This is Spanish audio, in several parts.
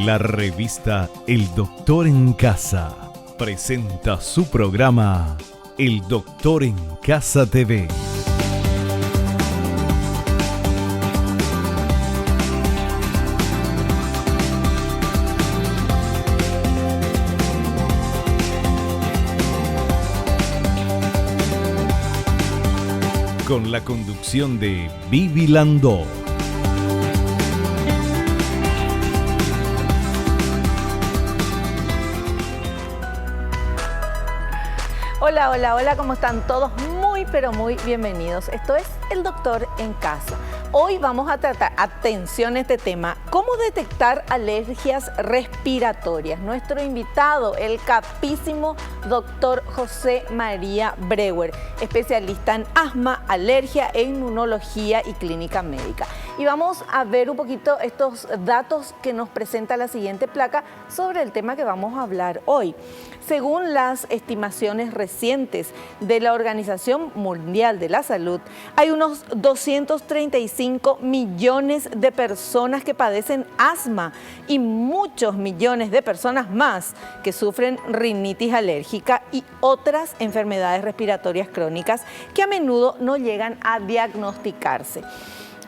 La revista El Doctor en Casa presenta su programa El Doctor en Casa TV. Con la conducción de Vivi Landó. Hola, hola, hola, ¿cómo están todos? Muy, pero muy bienvenidos. Esto es El Doctor en Casa. Hoy vamos a tratar, atención a este tema, cómo detectar alergias respiratorias. Nuestro invitado, el capísimo doctor José María Brewer, especialista en asma, alergia e inmunología y clínica médica. Y vamos a ver un poquito estos datos que nos presenta la siguiente placa sobre el tema que vamos a hablar hoy. Según las estimaciones recientes de la Organización Mundial de la Salud, hay unos 235 millones de personas que padecen asma y muchos millones de personas más que sufren rinitis alérgica y otras enfermedades respiratorias crónicas que a menudo no llegan a diagnosticarse.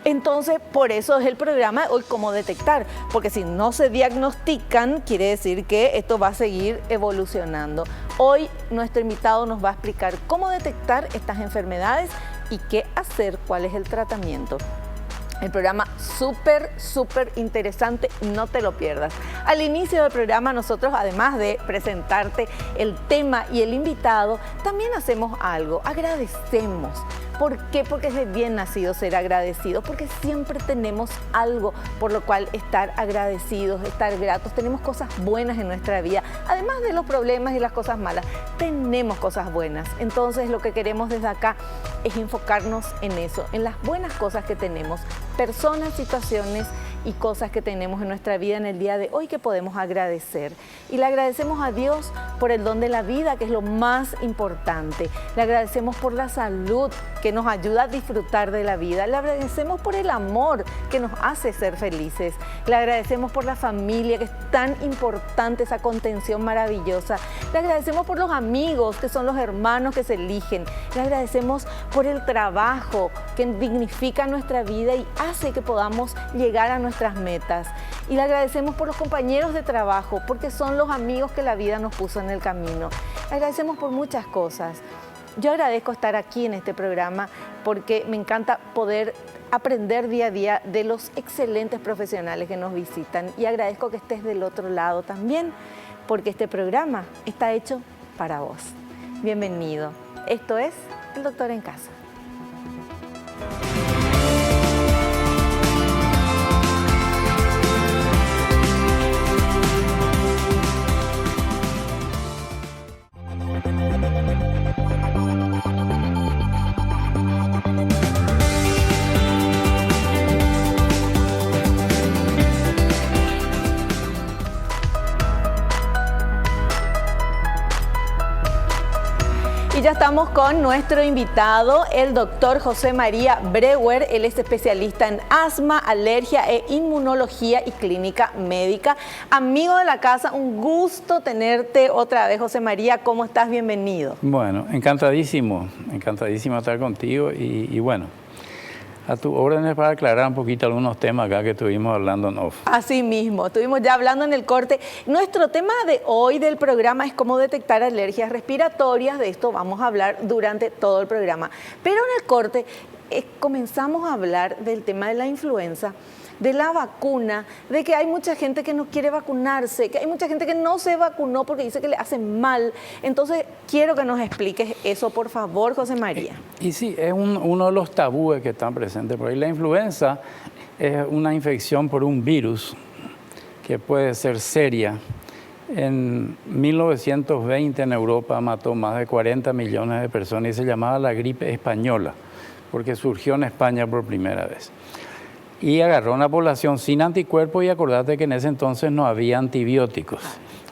Entonces, por eso es el programa hoy, cómo detectar, porque si no se diagnostican, quiere decir que esto va a seguir evolucionando. Hoy nuestro invitado nos va a explicar cómo detectar estas enfermedades y qué hacer, cuál es el tratamiento. El programa súper interesante, no te lo pierdas. Al inicio del programa nosotros, además de presentarte el tema y el invitado, también hacemos algo, agradecemos. ¿Por qué? Porque es de bien nacido ser agradecido, porque siempre tenemos algo por lo cual estar agradecidos, estar gratos. Tenemos cosas buenas en nuestra vida, además de los problemas y las cosas malas, tenemos cosas buenas. Entonces lo que queremos desde acá es enfocarnos en eso, en las buenas cosas que tenemos, personas, situaciones y cosas que tenemos en nuestra vida en el día de hoy que podemos agradecer. Y le agradecemos a Dios por el don de la vida, que es lo más importante. Le agradecemos por la salud, que nos ayuda a disfrutar de la vida. Le agradecemos por el amor, que nos hace ser felices. Le agradecemos por la familia, que es tan importante, esa contención maravillosa. Le agradecemos por los amigos, que son los hermanos que se eligen. Le agradecemos por el trabajo, que dignifica nuestra vida y hace que podamos llegar a nuestras metas. Y le agradecemos por los compañeros de trabajo, porque son los amigos que la vida nos puso en el camino. Le agradecemos por muchas cosas. Yo agradezco estar aquí en este programa porque me encanta poder aprender día a día de los excelentes profesionales que nos visitan, y agradezco que estés del otro lado también, porque este programa está hecho para vos. Bienvenido. Esto es El Doctor en Casa. Ya estamos con nuestro invitado, el doctor José María Brewer. Él es especialista en asma, alergia e inmunología y clínica médica. Amigo de la casa, un gusto tenerte otra vez, José María. ¿Cómo estás? Bienvenido. Bueno, encantadísimo estar contigo y bueno, a tus órdenes para aclarar un poquito algunos temas acá que estuvimos hablando en off. Así mismo, estuvimos ya hablando en el corte. Nuestro tema de hoy del programa es cómo detectar alergias respiratorias. De esto vamos a hablar durante todo el programa. Pero en el corte comenzamos a hablar del tema de la influenza, de la vacuna, de que hay mucha gente que no quiere vacunarse, que hay mucha gente que no se vacunó porque dice que le hace mal. Entonces, quiero que nos expliques eso, por favor, José María. Y sí, es uno de los tabúes que están presentes por ahí. La influenza es una infección por un virus que puede ser seria. En 1920 en Europa mató más de 40 millones de personas y se llamaba la gripe española, porque surgió en España por primera vez. Y agarró una población sin anticuerpos, y acordate que en ese entonces no había antibióticos,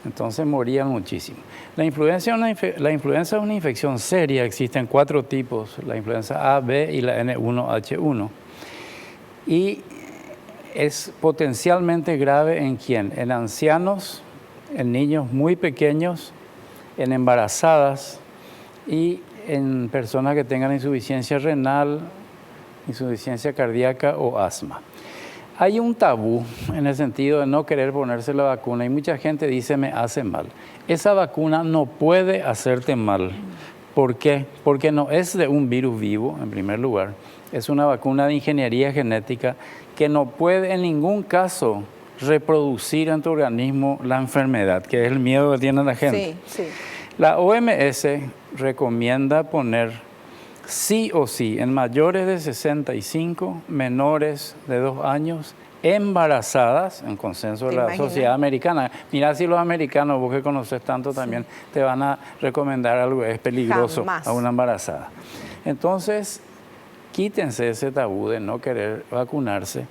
entonces morían muchísimo. La influenza es una infección seria, existen 4 tipos, la influenza A, B y la N1H1. Y es potencialmente grave ¿en quién? En ancianos, en niños muy pequeños, en embarazadas y en personas que tengan insuficiencia renal, insuficiencia cardíaca o asma. Hay un tabú en el sentido de no querer ponerse la vacuna y mucha gente dice me hace mal. Esa vacuna no puede hacerte mal. ¿Por qué? Porque no es de un virus vivo, en primer lugar. Es una vacuna de ingeniería genética que no puede en ningún caso reproducir en tu organismo la enfermedad, que es el miedo que tiene la gente. Sí, sí. La OMS recomienda poner sí o sí en mayores de 65, menores de 2 años, embarazadas, en consenso de la sociedad americana. Mirá si los americanos, vos que conoces tanto también, te van a recomendar algo que es peligroso a una embarazada. Entonces, quítense ese tabú de no querer vacunarse,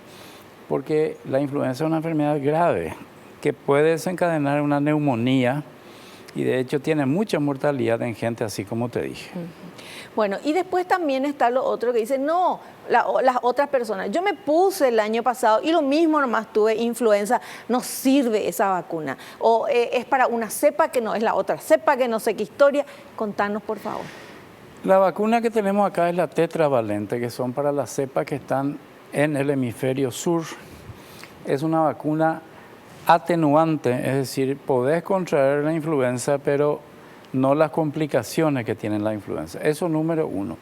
porque la influenza es una enfermedad grave que puede desencadenar una neumonía y de hecho tiene mucha mortalidad en gente así como te dije. Bueno, y después también está lo otro que dice, no, las otras personas, yo me puse el año pasado y lo mismo nomás tuve influenza, no sirve esa vacuna. O es para una cepa que no es la otra cepa, que no sé qué historia. Contanos, por favor. La vacuna que tenemos acá es la tetravalente, que son para las cepas que están en el hemisferio sur. Es una vacuna atenuante, es decir, podés contraer la influenza, pero no las complicaciones que tiene la influenza. Eso número 1.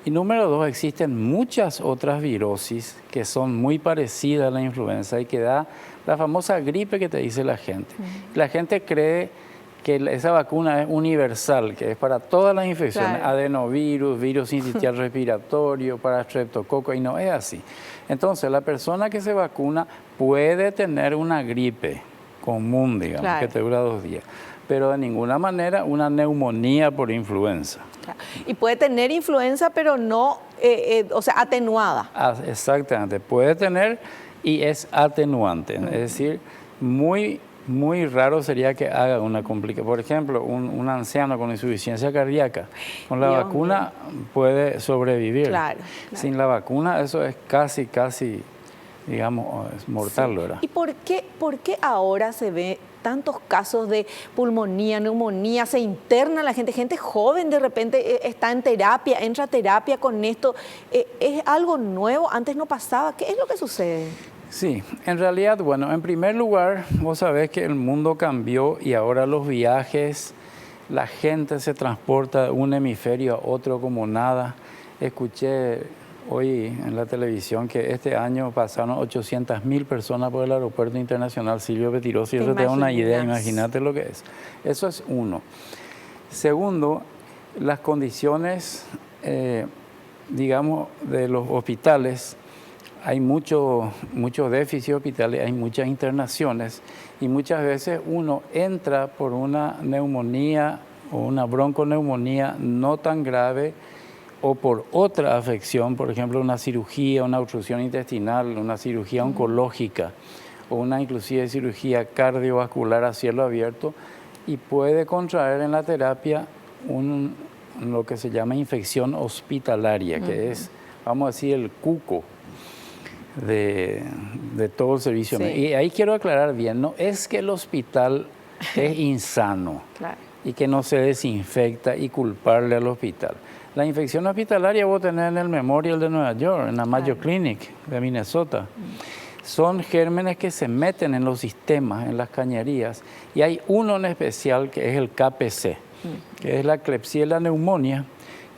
Y número 2, existen muchas otras virosis que son muy parecidas a la influenza y que da la famosa gripe que te dice la gente. La gente cree que esa vacuna es universal, que es para todas las infecciones, claro, adenovirus, virus sincitial respiratorio, para streptococo, y no es así. Entonces, la persona que se vacuna puede tener una gripe común, digamos, claro, que te dura 2 días, pero de ninguna manera una neumonía por influenza. Claro. Y puede tener influenza, pero no, o sea, atenuada. Exactamente, puede tener y es atenuante, es decir, muy raro sería que haga una complicación. Por ejemplo, un anciano con insuficiencia cardíaca, con la vacuna puede sobrevivir. Claro, claro. Sin la vacuna eso es casi, digamos, es mortal, sí, ¿verdad? ¿Y por qué ahora se ve tantos casos de pulmonía, neumonía, se interna la gente joven de repente está en terapia, entra a terapia con esto? ¿Es algo nuevo? Antes no pasaba. ¿Qué es lo que sucede? Sí, en realidad, bueno, en primer lugar, vos sabés que el mundo cambió y ahora los viajes, la gente se transporta de un hemisferio a otro como nada. Escuché hoy en la televisión que este año pasaron 800.000 personas por el aeropuerto internacional Silvio Pettirossi. Eso te da una idea, imagínate lo que es. Eso es uno. Segundo, las condiciones, digamos, de los hospitales. Hay mucho déficit hospitales, hay muchas internaciones y muchas veces uno entra por una neumonía o una bronconeumonía no tan grave o por otra afección, por ejemplo una cirugía, una obstrucción intestinal, una cirugía oncológica o una inclusive cirugía cardiovascular a cielo abierto y puede contraer en la terapia lo que se llama infección hospitalaria, que es, vamos a decir, el cuco de todo el servicio. Sí. Y ahí quiero aclarar bien, no es que el hospital es insano, claro, y que no se desinfecta y culparle al hospital. La infección hospitalaria vos tenés en el Memorial de Nueva York, en la Mayo Clinic de Minnesota. Son gérmenes que se meten en los sistemas, en las cañerías, y hay uno en especial que es el KPC, que es la Klebsiella pneumoniae,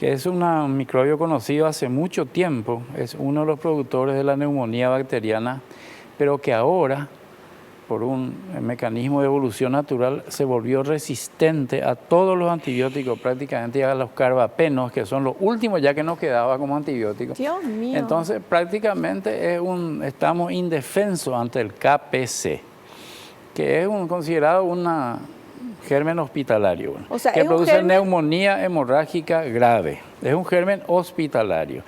que es un microbio conocido hace mucho tiempo, es uno de los productores de la neumonía bacteriana, pero que ahora, por un mecanismo de evolución natural, se volvió resistente a todos los antibióticos, prácticamente a los carbapenos, que son los últimos ya que nos quedaba como antibióticos. Dios mío. Entonces, prácticamente estamos indefensos ante el KPC, que es considerado una germen hospitalario, o sea, que produce neumonía hemorrágica grave. Es un germen hospitalario,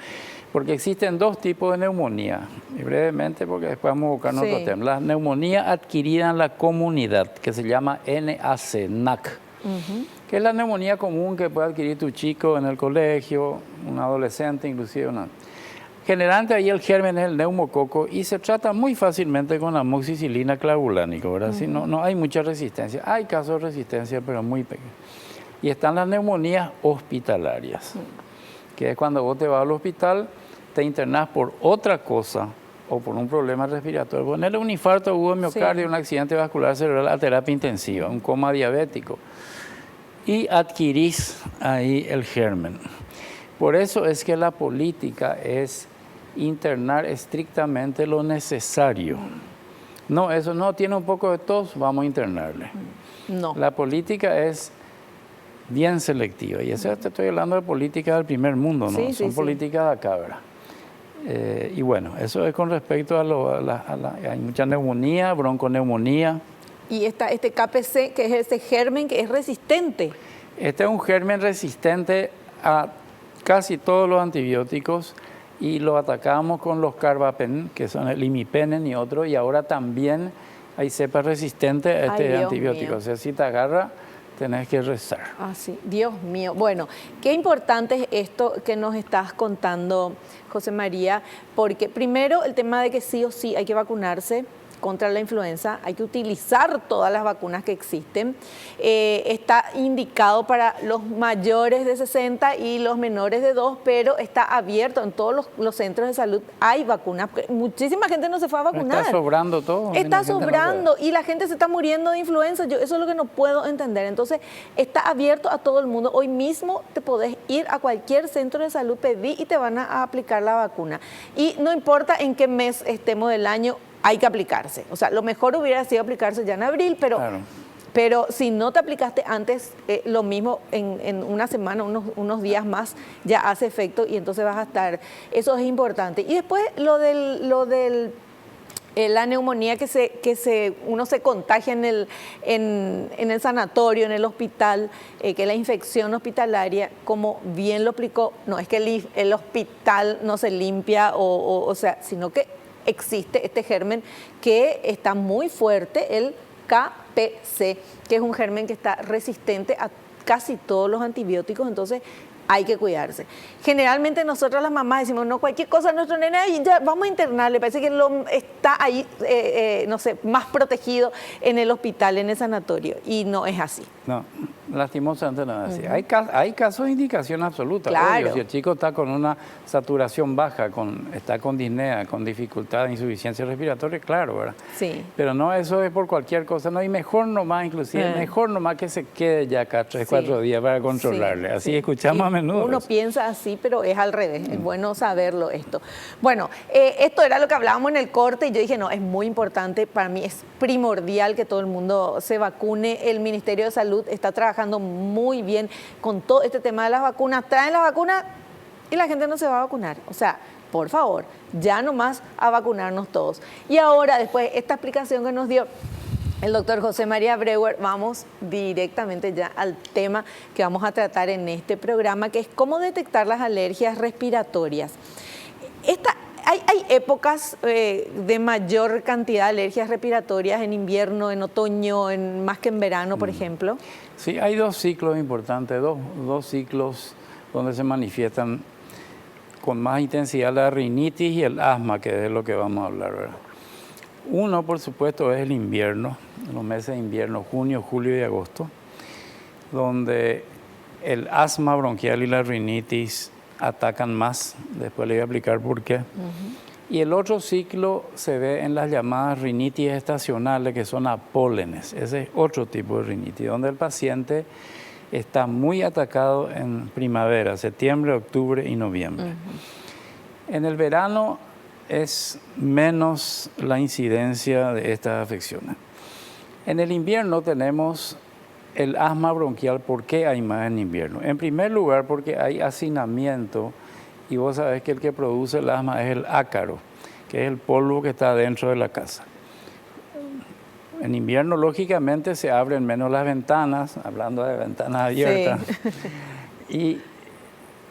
porque existen 2 tipos de neumonía, y brevemente porque después vamos a buscar otro tema. La neumonía adquirida en la comunidad, que se llama NAC, que es la neumonía común que puede adquirir tu chico en el colegio, un adolescente inclusive. Generalmente ahí el germen es el neumococo y se trata muy fácilmente con amoxicilina clavulánica, ¿verdad? Si no hay mucha resistencia. Hay casos de resistencia, pero muy pequeños. Y están las neumonías hospitalarias, que es cuando vos te vas al hospital, te internás por otra cosa o por un problema respiratorio. Ponerle un infarto agudo de miocardio, un accidente vascular cerebral a terapia intensiva, un coma diabético. Y adquirís ahí el germen. Por eso es que la política es internar estrictamente lo necesario. No, eso no, tiene un poco de tos, vamos a internarle. No. La política es bien selectiva. Y eso te estoy hablando de política del primer mundo, ¿no? Son políticas de acá, ¿verdad? Y bueno, eso es con respecto hay mucha neumonía, bronconeumonía. Y este KPC, que es este germen que es resistente. Este es un germen resistente a casi todos los antibióticos y lo atacamos con los carbapenem, que son el imipenem y otros, y ahora también hay cepas resistentes a este antibiótico. Mío. O sea, si te agarra, tenés que rezar. Ah, sí. Dios mío. Bueno, qué importante es esto que nos estás contando, José María, porque primero el tema de que sí o sí hay que vacunarse contra la influenza, hay que utilizar todas las vacunas que existen. Está indicado para los mayores de 60 y los menores de 2, pero está abierto en todos los centros de salud. Hay vacunas. Muchísima gente no se fue a vacunar. Está sobrando todo. Está sobrando y la gente se está muriendo de influenza. Eso es lo que no puedo entender. Entonces, está abierto a todo el mundo. Hoy mismo te podés ir a cualquier centro de salud, pedir y te van a aplicar la vacuna. Y no importa en qué mes estemos del año, hay que aplicarse. O sea, lo mejor hubiera sido aplicarse ya en abril, pero, claro. Pero si no te aplicaste antes, lo mismo en una semana, unos días más, ya hace efecto y entonces vas a estar. Eso es importante. Y después lo del la neumonía uno se contagia en el sanatorio, en el hospital, que es la infección hospitalaria, como bien lo explicó, no es que el hospital no se limpia, o sea, sino que existe este germen que está muy fuerte, el KPC, que es un germen que está resistente a casi todos los antibióticos, entonces hay que cuidarse. Generalmente nosotras las mamás decimos, no, cualquier cosa a nuestro nene, ya vamos a internarle, parece que está ahí, no sé, más protegido en el hospital, en el sanatorio, y no es así. No, lastimosamente no es así. Hay casos de indicación absoluta. Claro. Obvio, si el chico está con una saturación baja, está con disnea, con dificultad de insuficiencia respiratoria, claro, ¿verdad? Sí. Pero no, eso es por cualquier cosa, no, y mejor nomás, inclusive, mejor nomás que se quede ya acá 3-4 días para controlarle. Así escuchamos a menudo. Uno piensa así, pero es al revés. Es bueno saberlo esto. Bueno, esto era lo que hablábamos en el corte y yo dije, no, es muy importante, para mí es primordial que todo el mundo se vacune. El Ministerio de Salud está trabajando muy bien con todo este tema de las vacunas. Traen la vacuna y la gente no se va a vacunar. O sea, por favor, ya nomás a vacunarnos todos. Y ahora, después de esta explicación que nos dio el doctor José María Breuer, vamos directamente ya al tema que vamos a tratar en este programa, que es cómo detectar las alergias respiratorias. Hay épocas de mayor cantidad de alergias respiratorias en invierno, en otoño, más que en verano, por ejemplo. Sí, hay dos ciclos importantes, dos ciclos donde se manifiestan con más intensidad la rinitis y el asma, que es lo que vamos a hablar, ¿verdad? Uno, por supuesto, es el invierno, los meses de invierno, junio, julio y agosto, donde el asma bronquial y la rinitis atacan más. Después le voy a explicar por qué. Y el otro ciclo se ve en las llamadas rinitis estacionales, que son a pólenes. Ese es otro tipo de rinitis, donde el paciente está muy atacado en primavera, septiembre, octubre y noviembre. En el verano es menos la incidencia de estas afecciones. En el invierno tenemos el asma bronquial. ¿Por qué hay más en invierno? En primer lugar, porque hay hacinamiento, y vos sabés que el que produce el asma es el ácaro, que es el polvo que está dentro de la casa. En invierno, lógicamente, se abren menos las ventanas, hablando de ventanas abiertas, y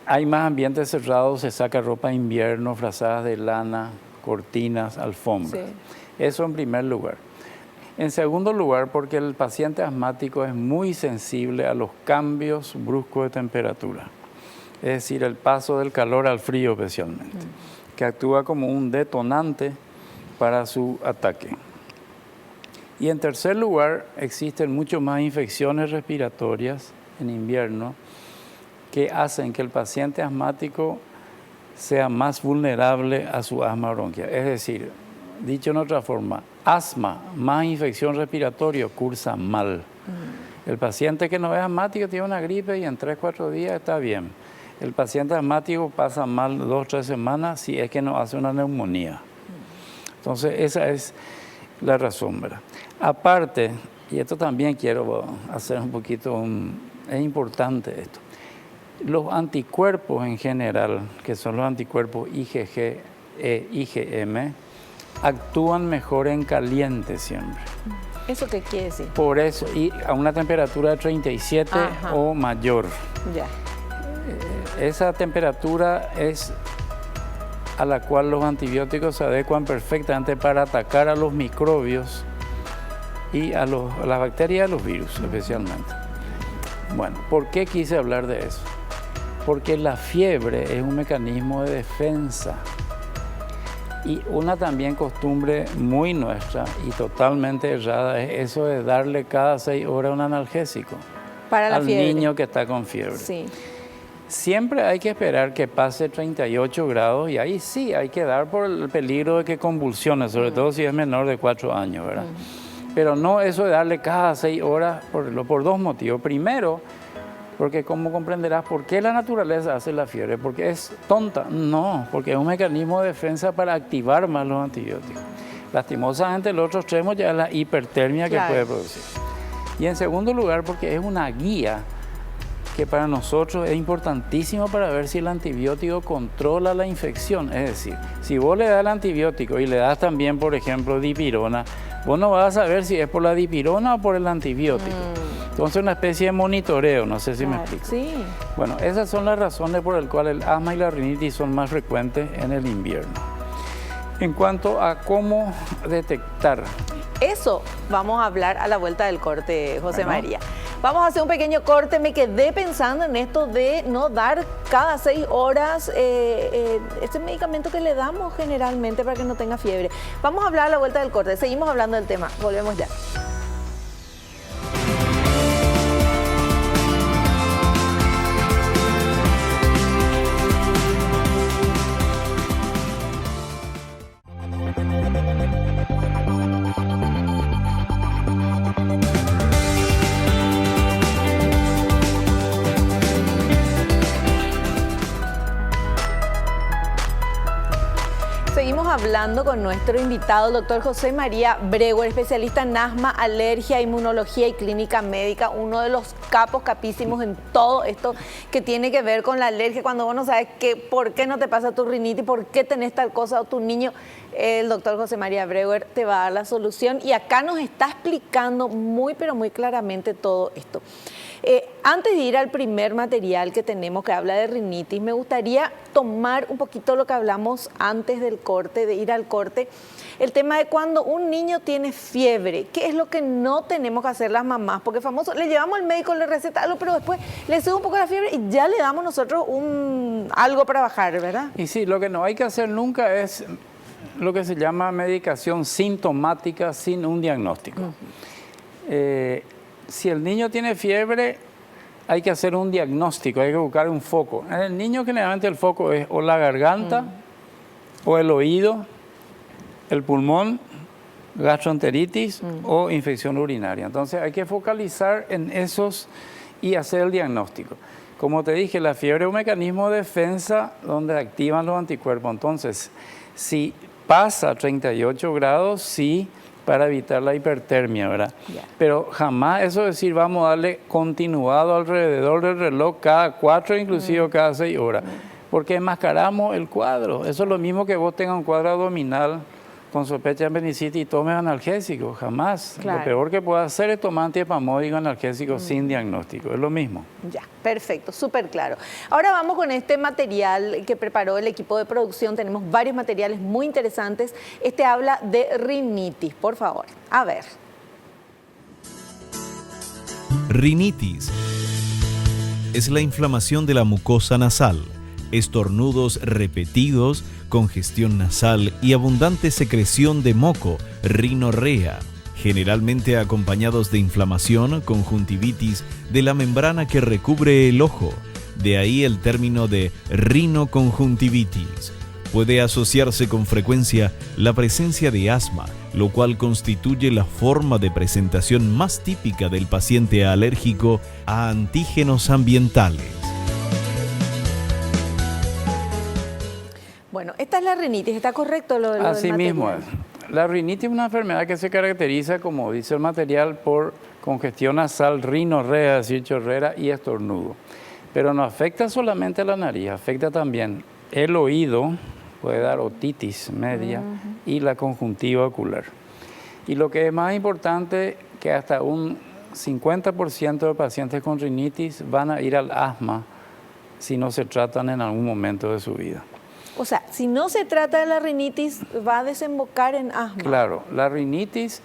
hay más ambientes cerrados, se saca ropa de invierno, frazadas de lana, cortinas, alfombras. Eso en primer lugar. En segundo lugar, porque el paciente asmático es muy sensible a los cambios bruscos de temperatura. Es decir, el paso del calor al frío especialmente. que actúa como un detonante para su ataque. Y en tercer lugar, existen mucho más infecciones respiratorias en invierno que hacen que el paciente asmático sea más vulnerable a su asma bronquial. Es decir, dicho en otra forma, asma más infección respiratoria cursa mal. El paciente que no es asmático tiene una gripe y en 3-4 días está bien. El paciente asmático pasa mal 2-3 semanas si es que no hace una neumonía. Entonces, esa es la razón, ¿verdad? Aparte, y esto también quiero hacer un poquito, es importante esto, los anticuerpos en general, que son los anticuerpos IgG e IgM, actúan mejor en caliente siempre. ¿Eso qué quiere decir? Por eso, y a una temperatura de 37 o mayor. Ya. Esa temperatura es a la cual los antibióticos se adecuan perfectamente para atacar a los microbios y a las bacterias y a los virus especialmente. Bueno, ¿por qué quise hablar de eso? Porque la fiebre es un mecanismo de defensa y una también costumbre muy nuestra y totalmente errada es eso de darle cada 6 horas un analgésico para la al fiebre. niño que está con fiebre. Sí. Siempre hay que esperar que pase 38 grados y ahí sí hay que dar por el peligro de que convulsione, sobre todo si es menor de 4 años, ¿verdad? Pero no eso de darle cada 6 horas por 2 motivos. Primero, porque como comprenderás, ¿por qué la naturaleza hace la fiebre? ¿Porque es tonta? No, porque es un mecanismo de defensa para activar más los antibióticos. Lastimosamente el otro extremo ya es la hipertermia que puede producir. Y en segundo lugar, porque es una guía que para nosotros es importantísimo para ver si el antibiótico controla la infección. Es decir, si vos le das el antibiótico y le das también, por ejemplo, dipirona, vos no vas a saber si es por la dipirona o por el antibiótico. Entonces, una especie de monitoreo, no sé si me explico. Sí. Bueno, esas son las razones por las cuales el asma y la rinitis son más frecuentes en el invierno. En cuanto a cómo detectar. Eso vamos a hablar a la vuelta del corte, José María. Vamos a hacer un pequeño corte. Me quedé pensando en esto de no dar cada 6 horas este medicamento que le damos generalmente para que no tenga fiebre. Vamos a hablar a la vuelta del corte. Seguimos hablando del tema. Volvemos ya. Seguimos hablando con nuestro invitado, el doctor José María Brewer, especialista en asma, alergia, inmunología y clínica médica, uno de los capísimos en todo esto que tiene que ver con la alergia. Cuando vos no sabes por qué no te pasa tu rinitis, por qué tenés tal cosa o tu niño, el doctor José María Brewer te va a dar la solución y acá nos está explicando muy pero muy claramente todo esto. Antes de ir al primer material que tenemos que habla de rinitis, me gustaría tomar un poquito lo que hablamos antes del corte, de ir al corte, el tema de cuando un niño tiene fiebre, ¿qué es lo que no tenemos que hacer las mamás? Porque famoso, le llevamos al médico, le receta algo, pero después le sube un poco la fiebre y ya le damos nosotros algo para bajar, ¿verdad? Y sí, lo que no hay que hacer nunca es lo que se llama medicación sintomática sin un diagnóstico. Si el niño tiene fiebre, hay que hacer un diagnóstico, hay que buscar un foco. En el niño generalmente el foco es o la garganta, o el oído, el pulmón, gastroenteritis o infección urinaria. Entonces hay que focalizar en esos y hacer el diagnóstico. Como te dije, la fiebre es un mecanismo de defensa donde activan los anticuerpos. Entonces, si pasa 38 grados, sí, para evitar la hipertermia, ¿verdad? Pero jamás eso es decir, vamos a darle continuado alrededor del reloj cada 4, inclusive cada 6 horas, porque enmascaramos el cuadro. Eso es lo mismo que vos tengas un cuadro abdominal con sospecha de apendicitis y tomes analgésico, jamás. Lo peor que puedes hacer es tomar antiespasmódico analgésico sin diagnóstico, es lo mismo. Ya, perfecto, súper claro. Ahora vamos con este material que preparó el equipo de producción. Tenemos varios materiales muy interesantes. Este habla de rinitis, por favor. A ver. Rinitis es la inflamación de la mucosa nasal, estornudos repetidos, congestión nasal y abundante secreción de moco, rinorrea, generalmente acompañados de inflamación, conjuntivitis de la membrana que recubre el ojo. De ahí el término de rinoconjuntivitis. Puede asociarse con frecuencia la presencia de asma, lo cual constituye la forma de presentación más típica del paciente alérgico a antígenos ambientales. Bueno, esta es la rinitis, ¿está correcto lo Así del mismo material? es. La rinitis es una enfermedad que se caracteriza, como dice el material, por congestión nasal, rinorrea, es decir, chorrera y estornudo. Pero no afecta solamente a la nariz, afecta también el oído, puede dar otitis media y la conjuntiva ocular. Y lo que es más importante, que hasta un 50% de pacientes con rinitis van a ir al asma si no se tratan en algún momento de su vida. O sea, si no se trata de la rinitis, va a desembocar en asma. Claro, la rinitis,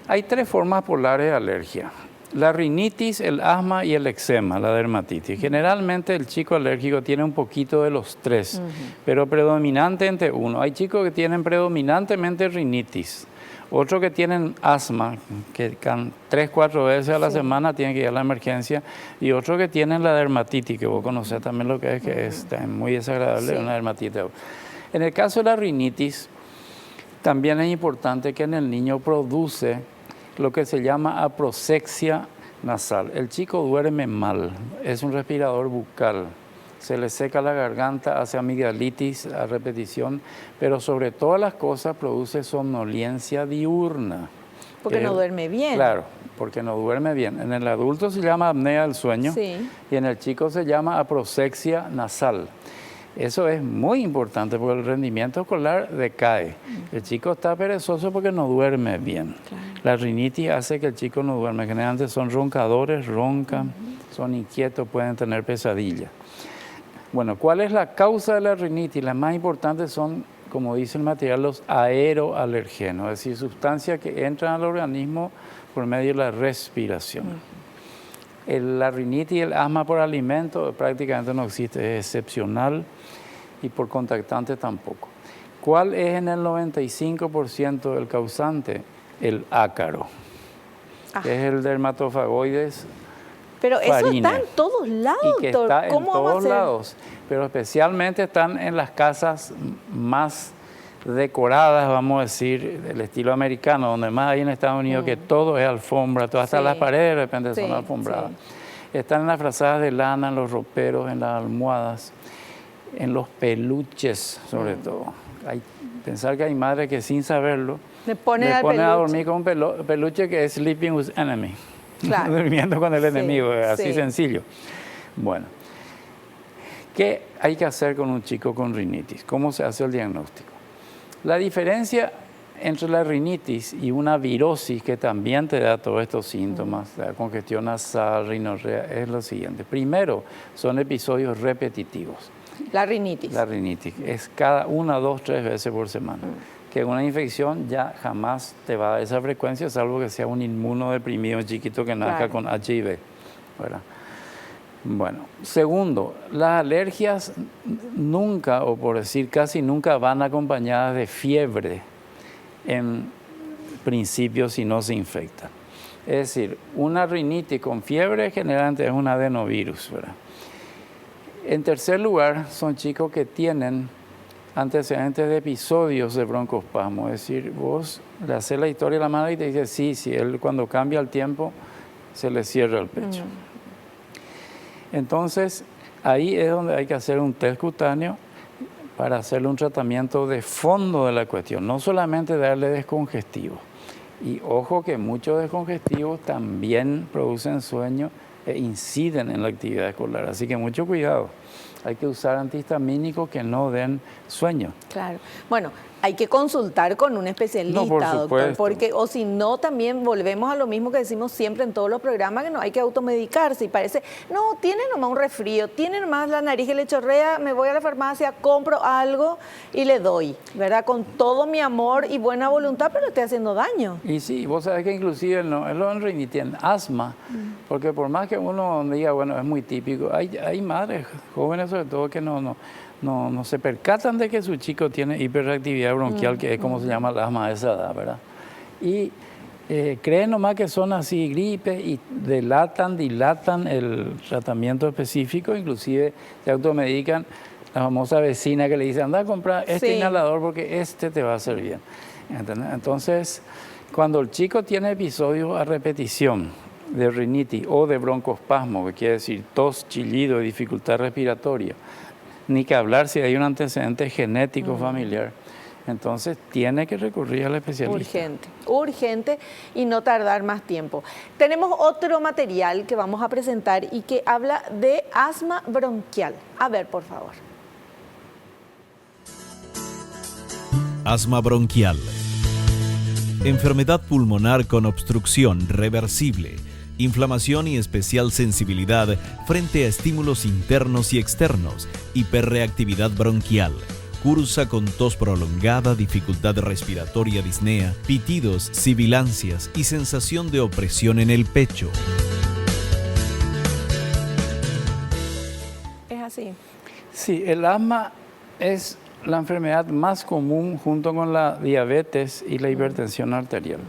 hay tres formas polares de alergia. La rinitis, el asma y el eczema, la dermatitis. Generalmente el chico alérgico tiene un poquito de los tres, pero predominantemente uno. Hay chicos que tienen predominantemente rinitis, otros que tienen asma, que 3-4 veces a la semana tienen que ir a la emergencia, y otros que tienen la dermatitis, que vos conocés también lo que es muy desagradable, una dermatitis. En el caso de la rinitis, también es importante que en el niño produce lo que se llama aproxexia nasal. El chico duerme mal, es un respirador bucal, se le seca la garganta, hace amigdalitis a repetición, pero sobre todas las cosas produce somnolencia diurna. Porque no duerme bien. Claro, porque no duerme bien. En el adulto se llama apnea del sueño y en el chico se llama aproxexia nasal. Eso es muy importante porque el rendimiento escolar decae. El chico está perezoso porque no duerme bien. Claro. La rinitis hace que el chico no duerme. Generalmente son roncadores, roncan, son inquietos, pueden tener pesadillas. Bueno, ¿cuál es la causa de la rinitis? Las más importantes son, como dice el material, los aeroalergenos, es decir, sustancias que entran al organismo por medio de la respiración. La rinitis y el asma por alimento prácticamente no existe, es excepcional, y por contactante tampoco. ¿Cuál es en el 95% del causante? El ácaro, que es el dermatofagoides. Pero farina, eso está en todos lados, y que está en ¿cómo todos lados, pero especialmente están en las casas más decoradas, vamos a decir, del estilo americano, donde más hay en Estados Unidos, que todo es alfombra, todas hasta las paredes de repente son alfombradas. Están en las frazadas de lana, en los roperos, en las almohadas, en los peluches sobre todo. Pensar que hay madres que sin saberlo le ponen a dormir con un peluche que es sleeping with enemy. Claro. Durmiendo con el enemigo, así sencillo. Bueno, ¿qué hay que hacer con un chico con rinitis? ¿Cómo se hace el diagnóstico? La diferencia entre la rinitis y una virosis, que también te da todos estos síntomas, la congestión nasal, rinorrea, es lo siguiente. Primero, son episodios repetitivos. La rinitis. La rinitis es cada 1, 2, 3 veces por semana. Que una infección ya jamás te va a dar esa frecuencia, salvo que sea un inmunodeprimido chiquito que nazca con HIV, ¿verdad? Bueno, segundo, las alergias nunca, o por decir casi nunca, van acompañadas de fiebre en principio si no se infectan. Es decir, una rinitis con fiebre generalmente es un adenovirus, ¿verdad? En tercer lugar, son chicos que tienen antecedentes de episodios de broncoespasmo. Es decir, vos le haces la historia a la madre y te dice, sí, él cuando cambia el tiempo se le cierra el pecho. Entonces, ahí es donde hay que hacer un test cutáneo para hacerle un tratamiento de fondo de la cuestión, no solamente darle descongestivos. Y ojo que muchos descongestivos también producen sueño e inciden en la actividad escolar, así que mucho cuidado. Hay que usar antihistamínicos que no den sueño. Claro. Bueno, hay que consultar con un especialista, doctor, porque o si no también volvemos a lo mismo que decimos siempre en todos los programas, que no hay que automedicarse y parece, no, tiene nomás un resfrío, tiene nomás la nariz que le chorrea, me voy a la farmacia, compro algo y le doy, ¿verdad? Con todo mi amor y buena voluntad, pero le estoy haciendo daño. Y sí, vos sabés que inclusive el rinitis tiene asma, porque por más que uno diga, bueno, es muy típico, hay madres jóvenes sobre todo que no no se percatan de que su chico tiene hiperreactividad bronquial, que es como se llama el asma de esa edad, ¿verdad? Y creen nomás que son así gripe y dilatan el tratamiento específico, inclusive se automedican. La famosa vecina que le dice, anda a comprar este inhalador porque este te va a hacer bien. ¿Entendés? Entonces, cuando el chico tiene episodios a repetición de rinitis o de broncoespasmo, que quiere decir tos, chillido y dificultad respiratoria, ni que hablar si hay un antecedente genético familiar, entonces tiene que recurrir al especialista. Urgente y no tardar más tiempo. Tenemos otro material que vamos a presentar y que habla de asma bronquial. A ver, por favor. Asma bronquial. Enfermedad pulmonar con obstrucción reversible, inflamación y especial sensibilidad frente a estímulos internos y externos, hiperreactividad bronquial. Cursa con tos prolongada, dificultad respiratoria, disnea, pitidos, sibilancias y sensación de opresión en el pecho. ¿Es así? Sí, el asma es la enfermedad más común junto con la diabetes y la hipertensión arterial.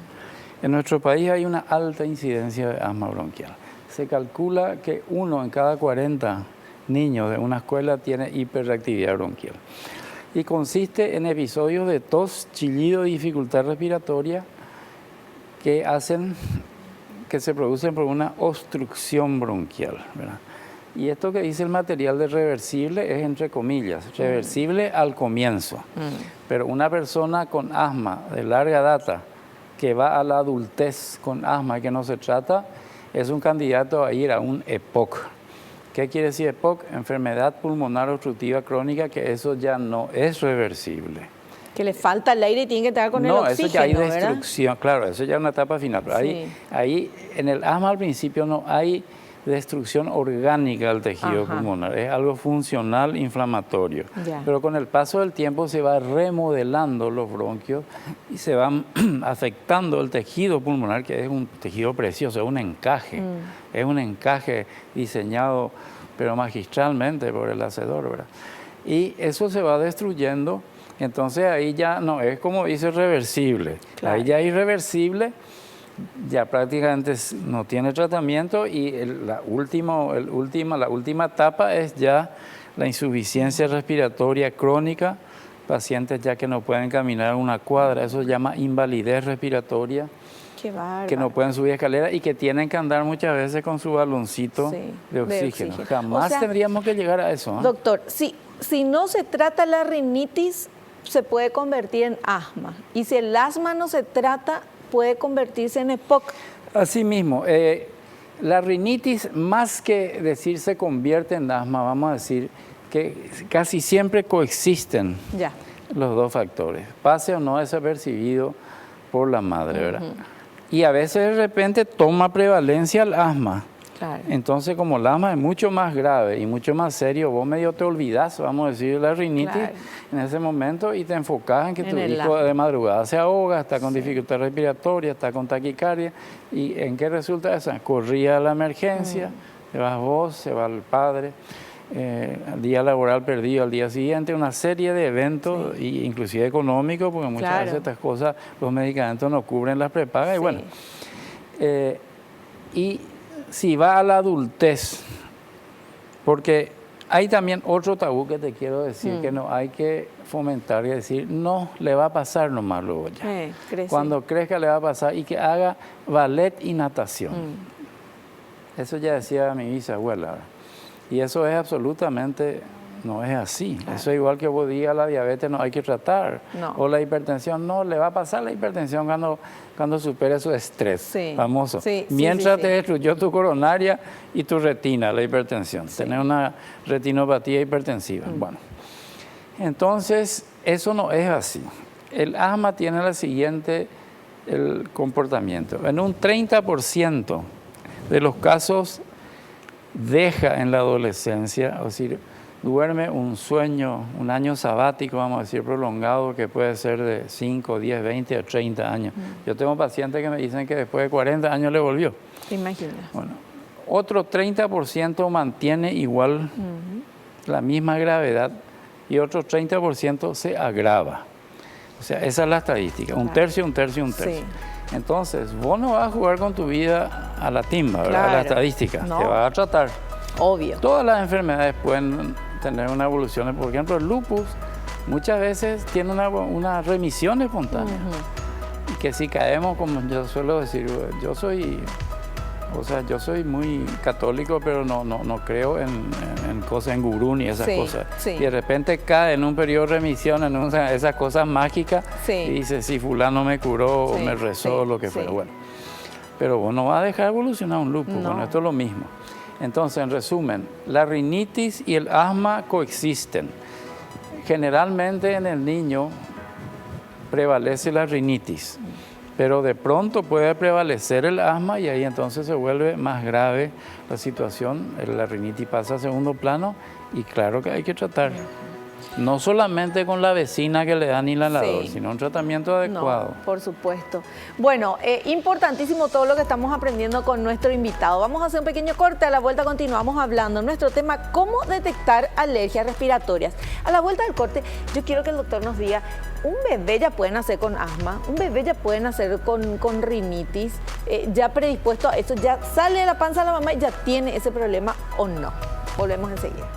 En nuestro país hay una alta incidencia de asma bronquial. Se calcula que 1 en cada 40 niños de una escuela tiene hiperreactividad bronquial. Y consiste en episodios de tos, chillido y dificultad respiratoria que se producen por una obstrucción bronquial, ¿verdad? Y esto que dice el material de reversible es entre comillas, reversible al comienzo. Pero una persona con asma de larga data que va a la adultez con asma y que no se trata, es un candidato a ir a un EPOC. ¿Qué quiere decir EPOC? Enfermedad pulmonar obstructiva crónica, que eso ya no es reversible. Que le falta el aire y tiene que estar con el oxígeno, no, eso ya hay destrucción, ¿verdad? claro, eso ya es una etapa final. Pero ahí en el asma al principio no hay destrucción orgánica del tejido pulmonar, es algo funcional inflamatorio. Pero con el paso del tiempo se va remodelando los bronquios y se van afectando el tejido pulmonar, que es un tejido precioso, es un encaje, es un encaje diseñado pero magistralmente por el hacedor, ¿verdad? Y eso se va destruyendo, entonces ahí ya no es como dice reversible, ahí ya es irreversible. Ya prácticamente no tiene tratamiento y la última etapa es ya la insuficiencia respiratoria crónica, pacientes ya que no pueden caminar una cuadra, eso se llama invalidez respiratoria, que no pueden subir escaleras y que tienen que andar muchas veces con su baloncito de oxígeno. Jamás tendríamos que llegar a eso. Doctor, si no se trata la rinitis, se puede convertir en asma, y si el asma no se trata, puede convertirse en EPOC. Así mismo, la rinitis, más que decir se convierte en asma, vamos a decir que casi siempre coexisten los dos factores, pase o no desapercibido por la madre, ¿verdad? Y a veces de repente toma prevalencia el asma. Claro. Entonces, como el asma es mucho más grave y mucho más serio, vos medio te olvidás, vamos a decir, de la rinitis en ese momento y te enfocás en que tu hijo de madrugada se ahoga, está con dificultad respiratoria, está con taquicardia. ¿Y en qué resulta eso? Corría a la emergencia, te vas vos, se va el padre, el día laboral perdido al día siguiente, una serie de eventos, inclusive económicos, porque muchas veces estas cosas, los medicamentos no cubren las prepagas. Y bueno, y si va a la adultez, porque hay también otro tabú que te quiero decir, que no hay que fomentar y decir, no, le va a pasar nomás luego ya. Cuando crezca le va a pasar y que haga ballet y natación. Eso ya decía mi bisabuela. Y eso es absolutamente, no es así. Eso es igual que vos digas, la diabetes no hay que tratar. O la hipertensión, no, le va a pasar la hipertensión cuando supere su estrés famoso. Mientras te destruyó tu coronaria y tu retina, la hipertensión. Tener una retinopatía hipertensiva. Bueno, entonces eso no es así. El asma tiene el comportamiento. En un 30% de los casos deja en la adolescencia, es decir, duerme un sueño, un año sabático, vamos a decir, prolongado, que puede ser de 5, 10, 20 o 30 años. Yo tengo pacientes que me dicen que después de 40 años le volvió. Imagina. Bueno, otro 30% mantiene igual la misma gravedad y otro 30% se agrava. O sea, esa es la estadística, un tercio, un tercio, un tercio. Sí. Entonces, vos no vas a jugar con tu vida a la timba, ¿verdad? Claro. A la estadística, No. te vas a tratar. Obvio. Todas las enfermedades pueden tener una evolución. Por ejemplo, el lupus muchas veces tiene una remisión espontánea. Y que si caemos, como yo suelo decir, yo soy muy católico, pero no creo en cosas, en gurú ni esas cosas. Sí. Y de repente cae en un periodo de remisión, en esas cosas mágicas, y dice, si fulano me curó o me rezó, lo que fuera. Bueno, pero vos no vas a dejar evolucionar un lupus. No. Bueno, esto es lo mismo. Entonces, en resumen, la rinitis y el asma coexisten. Generalmente en el niño prevalece la rinitis, pero de pronto puede prevalecer el asma y ahí entonces se vuelve más grave la situación. La rinitis pasa a segundo plano y claro que hay que tratar. No solamente con la vecina que le dan inhalador, sino un tratamiento adecuado. No, por supuesto. Bueno, importantísimo todo lo que estamos aprendiendo con nuestro invitado. Vamos a hacer un pequeño corte, a la vuelta continuamos hablando. Nuestro tema, ¿cómo detectar alergias respiratorias? A la vuelta del corte, yo quiero que el doctor nos diga, ¿un bebé ya puede nacer con asma? ¿Un bebé ya puede nacer con rinitis? ¿Ya predispuesto a eso? ¿Ya sale de la panza de la mamá y ya tiene ese problema o no? Volvemos enseguida.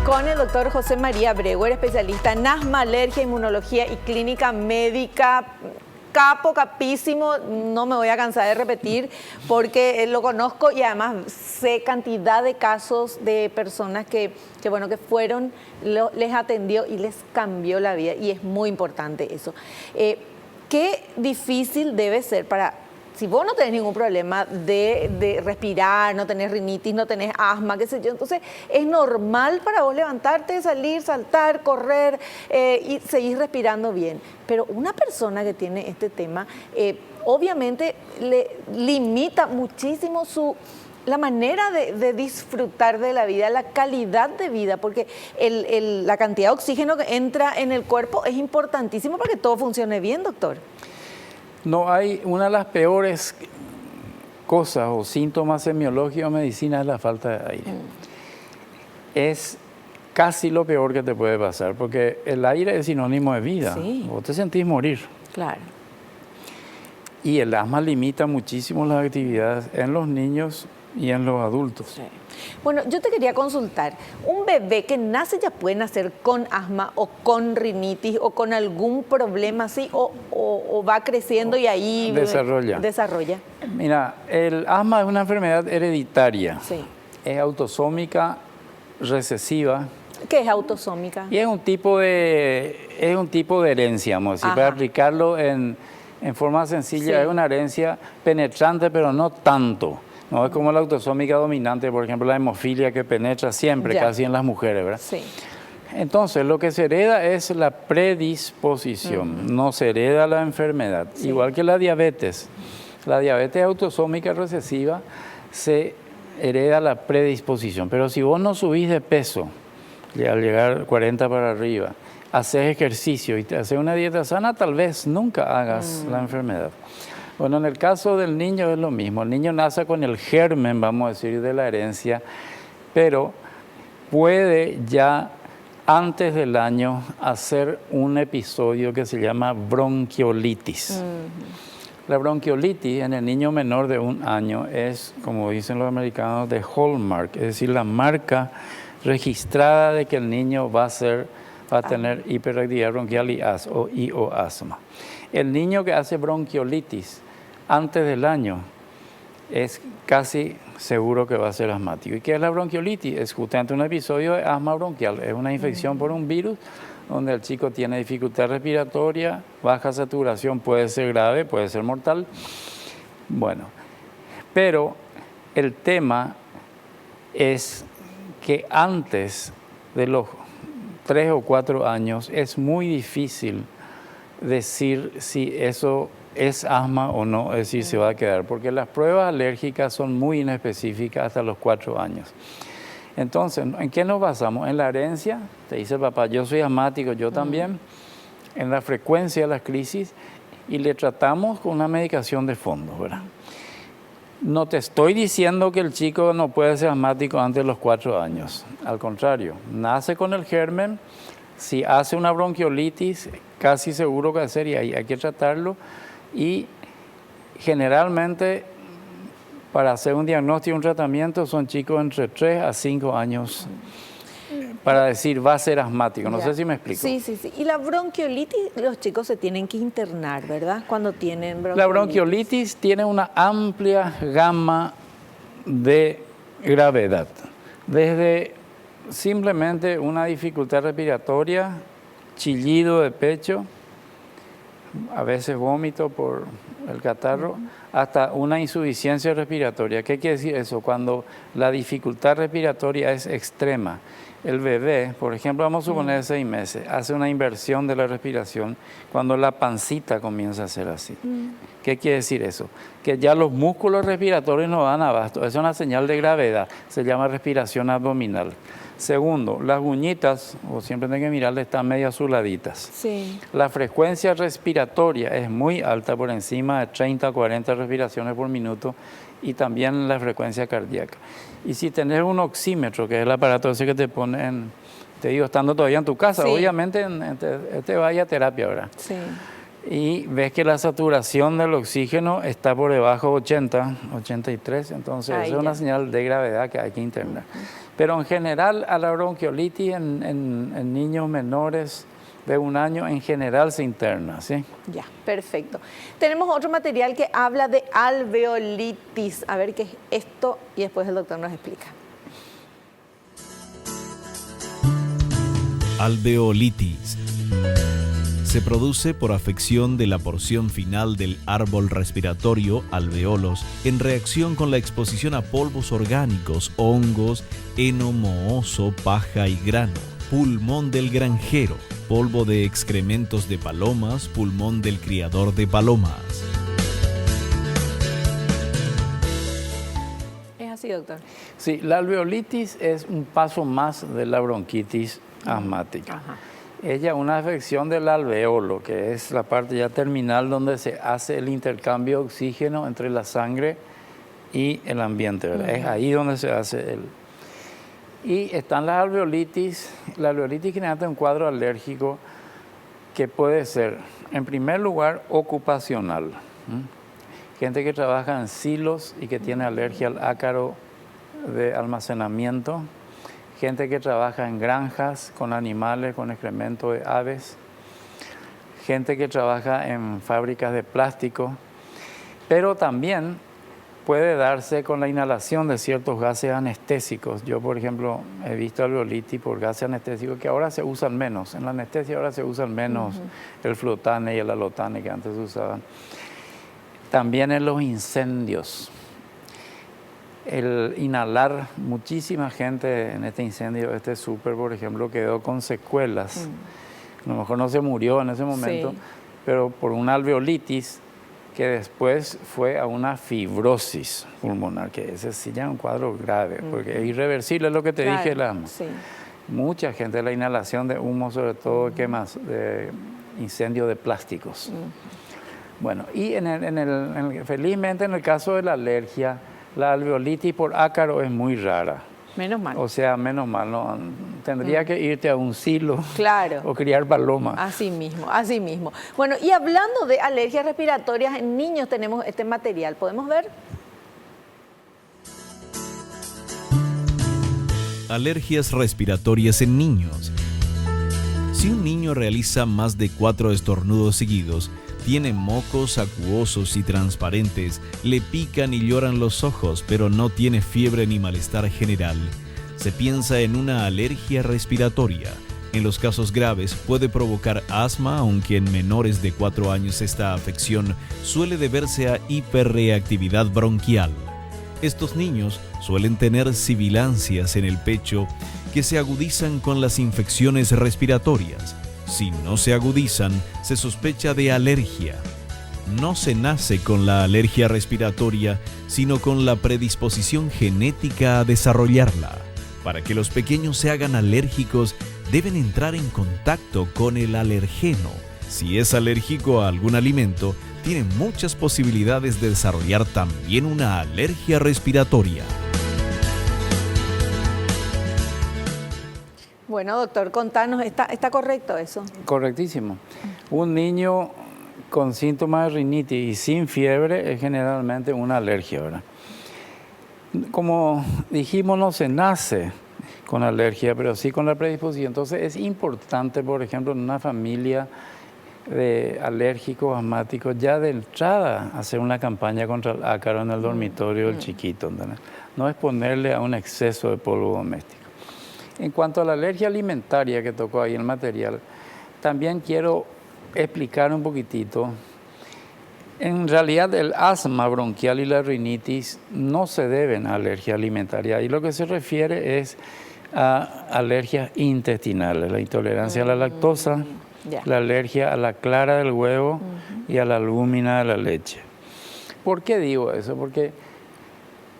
Con el doctor José María Breguer, especialista en asma, alergia, inmunología y clínica médica. Capísimo, no me voy a cansar de repetir porque lo conozco y además sé cantidad de casos de personas que fueron, les atendió y les cambió la vida y es muy importante eso. Qué difícil debe ser si vos no tenés ningún problema de respirar, no tenés rinitis, no tenés asma, qué sé yo, entonces es normal para vos levantarte, salir, saltar, correr y seguir respirando bien. Pero una persona que tiene este tema, obviamente le limita muchísimo la manera de disfrutar de la vida, la calidad de vida, porque la cantidad de oxígeno que entra en el cuerpo es importantísimo para que todo funcione bien, doctor. No hay una de las peores cosas o síntomas semiológicos de medicina es la falta de aire. Es casi lo peor que te puede pasar, porque el aire es sinónimo de vida. Sí. Vos te sentís morir. Claro. Y el asma limita muchísimo las actividades en los niños y en los adultos. Sí. Bueno, yo te quería consultar, ¿un bebé que nace ya puede nacer con asma o con rinitis o con algún problema así o va creciendo y ahí desarrolla? Mira, el asma es una enfermedad hereditaria. Sí. Es autosómica recesiva. ¿Qué es autosómica? Y es un tipo de herencia, vamos a decir, para explicarlo en forma sencilla, es una herencia penetrante, pero no tanto. No es como la autosómica dominante, por ejemplo, la hemofilia que penetra siempre, casi en las mujeres, ¿verdad? Sí. Entonces, lo que se hereda es la predisposición, no se hereda la enfermedad. Sí. Igual que la diabetes. La diabetes autosómica recesiva se hereda la predisposición. Pero si vos no subís de peso, al llegar 40 para arriba, haces ejercicio y te haces una dieta sana, tal vez nunca hagas la enfermedad. Bueno, en el caso del niño es lo mismo. El niño nace con el germen, vamos a decir, de la herencia, pero puede ya antes del año hacer un episodio que se llama bronquiolitis. La bronquiolitis en el niño menor de 1 año es, como dicen los americanos, de hallmark, es decir, la marca registrada de que el niño va a tener hiperactividad bronquial y o asma. El niño que hace bronquiolitis antes del año es casi seguro que va a ser asmático. ¿Y qué es la bronquiolitis? Es justamente un episodio de asma bronquial. Es una infección por un virus donde el chico tiene dificultad respiratoria, baja saturación, puede ser grave, puede ser mortal. Bueno, pero el tema es que antes de los 3 o 4 años es muy difícil decir si eso es asma o no, es decir, se va a quedar, porque las pruebas alérgicas son muy inespecíficas hasta los 4 años. Entonces, ¿en qué nos basamos? En la herencia, te dice el papá, yo soy asmático, yo también, en la frecuencia de las crisis, y le tratamos con una medicación de fondo, ¿verdad? No te estoy diciendo que el chico no puede ser asmático antes de los 4 años, al contrario, nace con el germen, si hace una bronquiolitis, casi seguro que va a ser, y hay que tratarlo, y generalmente para hacer un diagnóstico y un tratamiento son chicos entre 3 a 5 años para decir va a ser asmático. No sé si me explico. Sí. Y la bronquiolitis, los chicos se tienen que internar, ¿verdad? Cuando tienen bronquiolitis. La bronquiolitis tiene una amplia gama de gravedad. Desde simplemente una dificultad respiratoria, chillido de pecho, a veces vómito por el catarro, hasta una insuficiencia respiratoria. ¿Qué quiere decir eso? Cuando la dificultad respiratoria es extrema. El bebé, por ejemplo, vamos a suponer 6 meses, hace una inversión de la respiración cuando la pancita comienza a ser así. ¿Qué quiere decir eso? Que ya los músculos respiratorios no dan abasto. Es una señal de gravedad. Se llama respiración abdominal. Segundo, las uñitas, o siempre tienen que mirarle, están medio azuladitas. Sí. La frecuencia respiratoria es muy alta, por encima de 30 a 40 respiraciones por minuto, y también la frecuencia cardíaca. Y si tenés un oxímetro, que es el aparato ese que te ponen, te digo, estando todavía en tu casa, sí, obviamente te vaya a terapia ahora. Sí. Y ves que la saturación del oxígeno está por debajo de 80, 83, entonces eso es una señal de gravedad que hay que internar. Pero en general a la bronquiolitis en niños menores de 1 año en general se interna, ¿sí? Ya, perfecto. Tenemos otro material que habla de alveolitis. A ver qué es esto y después el doctor nos explica. Alveolitis. Se produce por afección de la porción final del árbol respiratorio, alveolos, en reacción con la exposición a polvos orgánicos, hongos, heno mohoso, paja y grano, pulmón del granjero, polvo de excrementos de palomas, pulmón del criador de palomas. ¿Es así, doctor? Sí, la alveolitis es un paso más de la bronquitis asmática. Ajá. Ella es una afección del alveolo, que es la parte ya terminal donde se hace el intercambio de oxígeno entre la sangre y el ambiente, ¿verdad? Es ahí donde se hace el... Y están las alveolitis. La alveolitis genera un cuadro alérgico que puede ser, en primer lugar, ocupacional. Gente que trabaja en silos y que tiene alergia al ácaro de almacenamiento. Gente que trabaja en granjas con animales, con excremento de aves. Gente que trabaja en fábricas de plástico. Pero también puede darse con la inhalación de ciertos gases anestésicos. Yo, por ejemplo, he visto alveolitis por gases anestésicos que ahora se usan menos. En la anestesia ahora se usan menos el flutane y el alotane que antes se usaban. También en los incendios. El inhalar, muchísima gente en este incendio, este súper, por ejemplo, quedó con secuelas. A lo mejor no se murió en ese momento, sí, pero por una alveolitis que después fue a una fibrosis pulmonar, que ese sí ya es un cuadro grave, porque es irreversible, es lo que te dije. Sí. Mucha gente, la inhalación de humo, sobre todo, ¿qué más? De incendio de plásticos. Bueno, y felizmente en el caso de la alergia, la alveolitis por ácaro es muy rara. Menos mal. O sea, menos mal, ¿no? Tendría que irte a un silo, claro, o criar palomas. Así mismo, así mismo. Bueno, y hablando de alergias respiratorias en niños, tenemos este material. ¿Podemos ver? Alergias respiratorias en niños. Si un niño realiza más de 4 estornudos seguidos, tiene mocos acuosos y transparentes, le pican y lloran los ojos, pero no tiene fiebre ni malestar general, se piensa en una alergia respiratoria. En los casos graves puede provocar asma, aunque en menores de 4 años esta afección suele deberse a hiperreactividad bronquial. Estos niños suelen tener sibilancias en el pecho que se agudizan con las infecciones respiratorias. Si no se agudizan, se sospecha de alergia. No se nace con la alergia respiratoria, sino con la predisposición genética a desarrollarla. Para que los pequeños se hagan alérgicos, deben entrar en contacto con el alergeno. Si es alérgico a algún alimento, tiene muchas posibilidades de desarrollar también una alergia respiratoria. Bueno, doctor, contanos, ¿está correcto eso? Correctísimo. Un niño con síntomas de rinitis y sin fiebre es generalmente una alergia, ¿verdad? Como dijimos, no se nace con alergia, pero sí con la predisposición. Entonces es importante, por ejemplo, en una familia de alérgicos, asmáticos, ya de entrada hacer una campaña contra el ácaro en el dormitorio del chiquito, ¿entendés? No exponerle a un exceso de polvo doméstico. En cuanto a la alergia alimentaria que tocó ahí el material, también quiero explicar un poquitito. En realidad el asma bronquial y la rinitis no se deben a alergia alimentaria, y lo que se refiere es a alergias intestinales, la intolerancia a la lactosa, la alergia a la clara del huevo y a la albúmina de la leche. ¿Por qué digo eso? Porque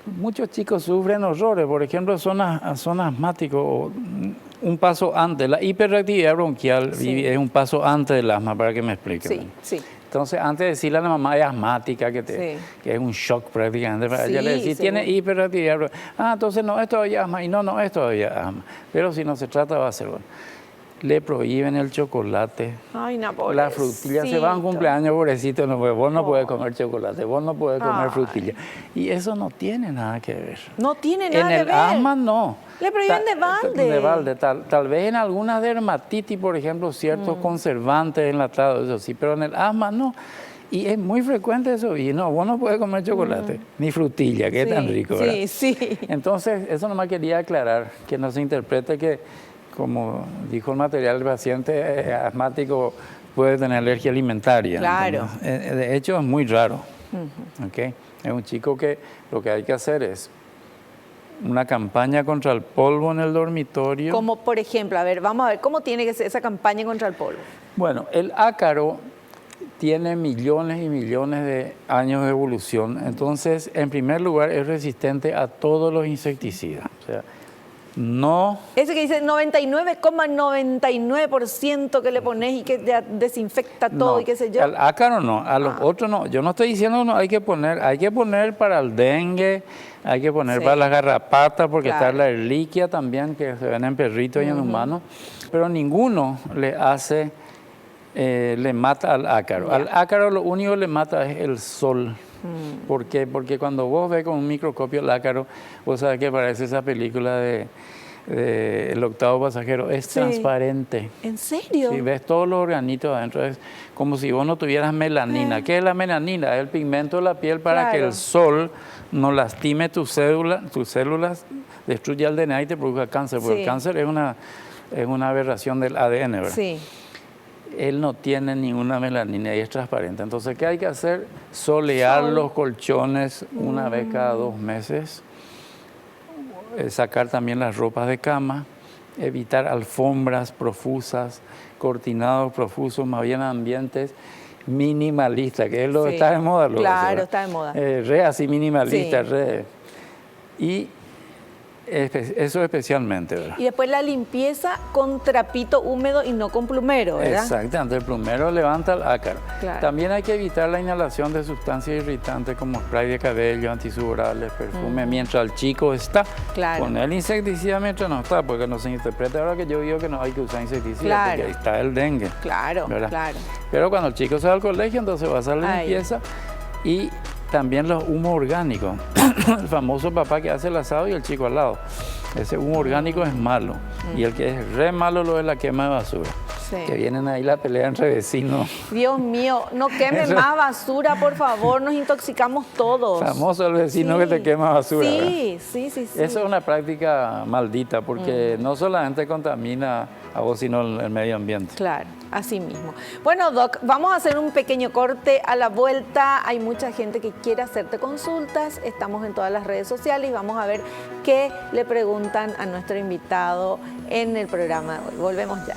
muchos chicos sufren horrores, por ejemplo, son asmáticos, un paso antes. La hiperreactividad bronquial es un paso antes del asma, para que me explique. Sí, sí. Entonces, antes de decirle a la mamá es asmática, que es un shock prácticamente, para ella le decir, tiene hiperreactividad bronquial. Entonces no, es todavía asma, y no es todavía asma. Pero si no se trata, va a ser bueno. Le prohíben el chocolate. Ay, no, la frutilla. Se va a un cumpleaños, pobrecito, vos no podés comer chocolate, vos no podés comer frutilla. Y eso no tiene nada que ver. No tiene nada que ver. En el asma no. Le prohíben de balde. De balde. Tal vez en alguna dermatitis, por ejemplo, ciertos conservantes enlatados, eso sí, pero en el asma no. Y es muy frecuente eso. Y no, vos no podés comer chocolate, ni frutilla, que es tan rico, ¿verdad? Sí. Entonces, eso nomás quería aclarar, que no se interprete que, como dijo el material, el paciente asmático puede tener alergia alimentaria. Claro. De hecho, es muy raro. ¿Okay? Es un chico que lo que hay que hacer es una campaña contra el polvo en el dormitorio. Como por ejemplo, a ver, vamos a ver, ¿cómo tiene que ser esa campaña contra el polvo? Bueno, el ácaro tiene millones y millones de años de evolución. Entonces, en primer lugar, es resistente a todos los insecticidas. O sea, no... Ese que dice 99,99% que le pones y que ya desinfecta todo y qué sé yo. Al ácaro no, a los otros no. Yo no estoy diciendo no hay que poner para el dengue, hay que poner para las garrapatas, porque está la erliquia también, que se ven en perritos y en humanos, pero ninguno le mata al ácaro. Al ácaro lo único que le mata es el sol. ¿Por qué? Porque cuando vos ves con un microscopio el ácaro, vos sabés que parece esa película de El octavo pasajero, es transparente. ¿En serio? Sí, ves todos los organitos adentro, es como si vos no tuvieras melanina. ¿Qué es la melanina? Es el pigmento de la piel para que el sol no lastime tus células, destruya el DNA y te produzca cáncer, porque el cáncer es una aberración del ADN, ¿verdad? Sí. Él no tiene ninguna melanina y es transparente. Entonces, ¿qué hay que hacer? Solear los colchones una vez cada 2 meses. Sacar también las ropas de cama. Evitar alfombras profusas, cortinados profusos, más bien ambientes minimalistas, que es lo que está de moda. Claro, está de moda. Así minimalista, Y eso especialmente, ¿verdad? Y después la limpieza con trapito húmedo y no con plumero, ¿verdad? Exactamente, el plumero levanta el ácaro. Claro. También hay que evitar la inhalación de sustancias irritantes como spray de cabello, antisudorales, perfume, mientras el chico está. Claro. Poner insecticida mientras no está, porque no se interpreta ahora que yo digo que no hay que usar insecticida, porque ahí está el dengue. Claro, ¿verdad? claro. Pero cuando el chico se va al colegio, entonces va a hacer la limpieza y también los humos orgánicos. El famoso papá que hace el asado y el chico al lado. Ese humo orgánico es malo. Y el que es re malo lo es la quema de basura. Sí. Que vienen ahí la pelea entre vecinos. Dios mío, no quemen más basura, por favor, nos intoxicamos todos. Famoso el vecino que te quema basura. Sí, sí, sí, sí. Eso es una práctica maldita porque no solamente contamina a vos, sino el medio ambiente. Claro, así mismo. Bueno, Doc, vamos a hacer un pequeño corte. A la vuelta hay mucha gente que quiere hacerte consultas. Estamos en todas las redes sociales y vamos a ver qué le preguntan a nuestro invitado en el programa de hoy. Volvemos ya.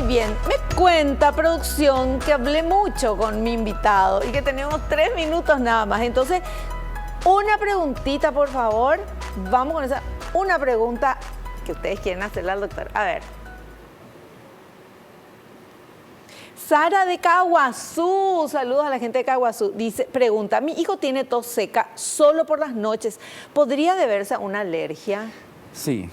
Bien, me cuenta producción que hablé mucho con mi invitado y que tenemos 3 minutos nada más. Entonces, una preguntita, por favor. Vamos con esa. Una pregunta que ustedes quieren hacerle al doctor. A ver. Sara de Caguazú, saludos a la gente de Caguazú. Dice, pregunta, mi hijo tiene tos seca solo por las noches. ¿Podría deberse a una alergia? Sí,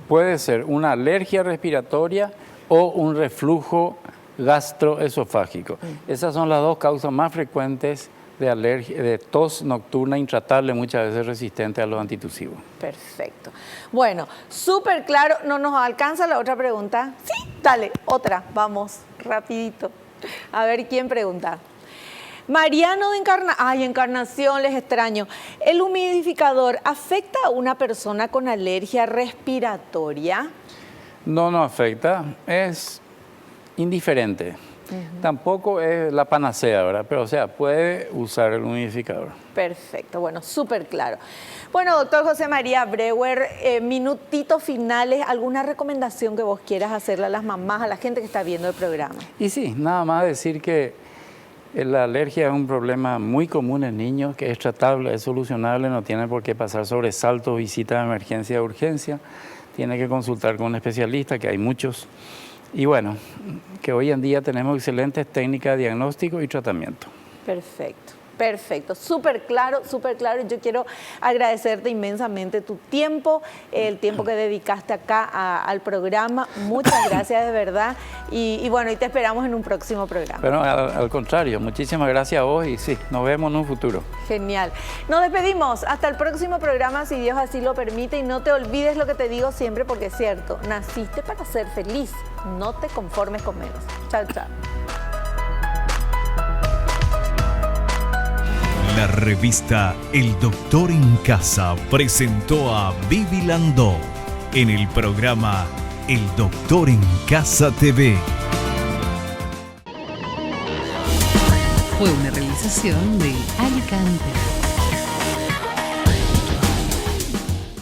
puede ser una alergia respiratoria o un reflujo gastroesofágico. Esas son las dos causas más frecuentes de alergia, de tos nocturna intratable, muchas veces resistente a los antitusivos. Perfecto. Bueno, súper claro. ¿No nos alcanza la otra pregunta? Sí, dale, otra. Vamos, rapidito. A ver quién pregunta. Mariano de Encarnación, les extraño. ¿El humidificador afecta a una persona con alergia respiratoria? No afecta, es indiferente. Tampoco es la panacea, ¿verdad? Pero, o sea, puede usar el humidificador. Perfecto, bueno, súper claro. Bueno, doctor José María Breuer, minutitos finales, ¿alguna recomendación que vos quieras hacerle a las mamás, a la gente que está viendo el programa? Y sí, nada más decir que la alergia es un problema muy común en niños, que es tratable, es solucionable, no tiene por qué pasar sobresaltos, visitas de emergencia o urgencia. Tiene que consultar con un especialista, que hay muchos. Y bueno, que hoy en día tenemos excelentes técnicas de diagnóstico y tratamiento. Perfecto, perfecto. Súper claro, súper claro. Yo quiero agradecerte inmensamente tu tiempo, el tiempo que dedicaste acá al programa. Muchas gracias de verdad. Y bueno, y te esperamos en un próximo programa. Pero al contrario, muchísimas gracias a vos y sí, nos vemos en un futuro. Genial. Nos despedimos. Hasta el próximo programa, si Dios así lo permite. Y no te olvides lo que te digo siempre, porque es cierto. Naciste para ser feliz. No te conformes con menos. Chao, chao. La revista El Doctor en Casa presentó a Vivi Landó en el programa El Doctor en Casa TV. Fue una realización de Alicante.